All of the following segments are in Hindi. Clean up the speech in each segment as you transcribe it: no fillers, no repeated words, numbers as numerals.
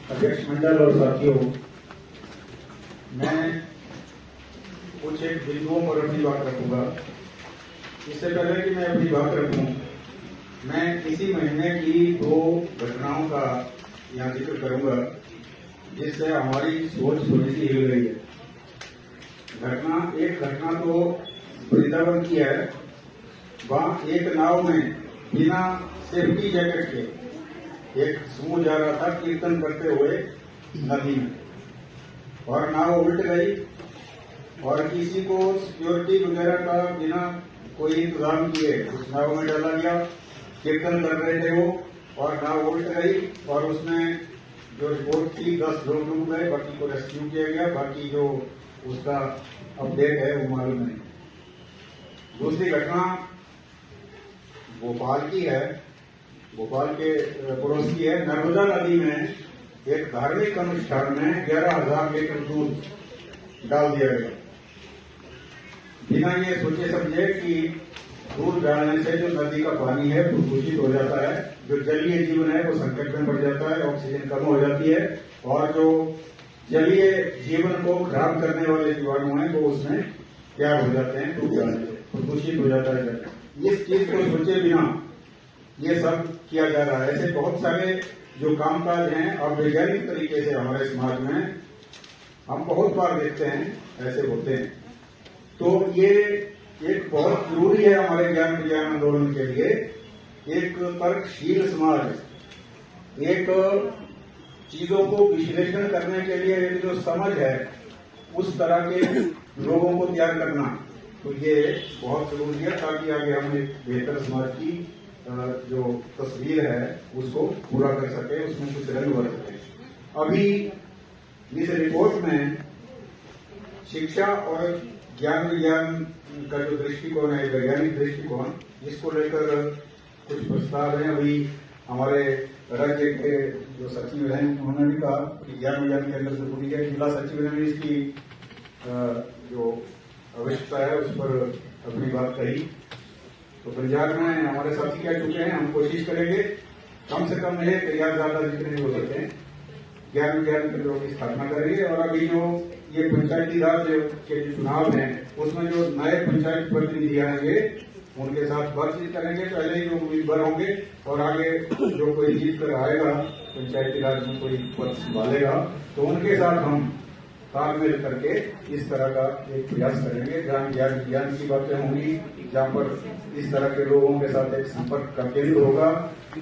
अध्यक्ष मंडल और साथियों, मैं कुछ एक बिंदुओं पर अपनी बात रखूंगा। इससे पहले कि मैं अपनी बात रखूं, मैं इसी महीने की 2 घटनाओं का यहाँ जिक्र करूंगा जिससे हमारी सोच थोड़ी सी हिल गई है। एक घटना तो वृंदावन की है। वहां एक नाव में बिना सेफ्टी जैकेट के एक समूह जा रहा था कीर्तन करते हुए नदी में, और नाव उल्ट गई और किसी को सिक्योरिटी वगैरह का बिना कोई इंतजाम किए उस नाव में डाला गया। कीर्तन कर रहे थे वो, और नाव उल्ट गई और उसमें जो रिपोर्ट थी 10 लोग डूब गए, बाकी को रेस्क्यू किया गया। बाकी जो उसका अपडेट है वो मालूम नहीं। दूसरी घटना भोपाल की है, भोपाल के पड़ोस की है। नर्मदा नदी में एक धार्मिक अनुष्ठान में 11,000 लीटर दूध डाल दिया गया, बिना ये सोचे समझे कि दूध डालने से जो नदी का पानी है वो दूषित हो जाता है, जो जलीय जीवन है वो संकट में पड़ जाता है, ऑक्सीजन कम हो जाती है, और जो जलीय जीवन को खराब करने वाले जीवाणु हैं वो उसमें तैयार हो जाते हैं, डूब जाने से प्रदूषित हो जाता है। इस चीज को सोचे बिना ये सब किया जा रहा है। ऐसे बहुत सारे जो कामकाज हैं और वैज्ञानिक तरीके से हमारे समाज में हम बहुत बार देखते हैं ऐसे होते हैं। तो ये एक बहुत जरूरी है हमारे ज्ञान विज्ञान आंदोलन के लिए। एक तर्कशील समाज, एक चीजों को विश्लेषण करने के लिए एक जो समझ है उस तरह के लोगों को तैयार करना, तो ये बहुत जरूरी है ताकि आगे हम एक बेहतर समाज की जो तस्वीर है उसको पूरा कर सके, उसमें कुछ रंग भर सके। अभी इस रिपोर्ट में शिक्षा और ज्ञान विज्ञान का जो दृष्टिकोण है, वैज्ञानिक दृष्टिकोण, इसको लेकर कुछ प्रस्ताव हैं। अभी हमारे राज्य के जो सचिव हैं उन्होंने भी कहा कि ज्ञान विज्ञान के अंदर जरूरी है। जिला सचिव ने भी इसकी जो आवश्यकता है उस पर अपनी बात कही। तो पंजाब में हमारे साथी कह चुके हैं, हम कोशिश करेंगे कम से कम एक या ज्यादा जितने हो सकते हैं ज्ञान विज्ञान केंद्रों की स्थापना करेंगे। और अभी जो ये पंचायती राज के चुनाव हैं उसमें जो नए पंचायत प्रतिनिधि आएंगे उनके साथ बातचीत करेंगे। पहले ही जो उम्मीदवार होंगे और आगे जो कोई जीत कर आएगा पंचायती राज में कोई पद संभालेगा, तो उनके साथ हम तालमेल करके इस तरह का एक प्रयास करेंगे। जहां ज्ञान विज्ञान की बातें होंगी, जहां पर इस तरह के लोगों के साथ एक संपर्क का केंद्र होगा,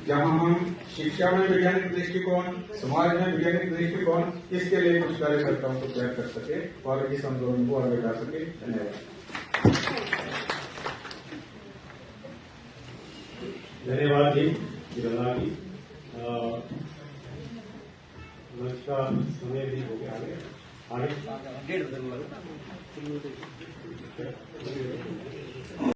जहां हम शिक्षा में वैज्ञानिक दृष्टिकोण, समाज में वैज्ञानिक दृष्टिकोण, इसके लिए कुछ कार्यकर्ताओं को तैयार कर सके और इस आंदोलन को आगे बढ़ा सके। धन्यवाद जी जिला जी। मंच का समय भी हो गया आगे 1:30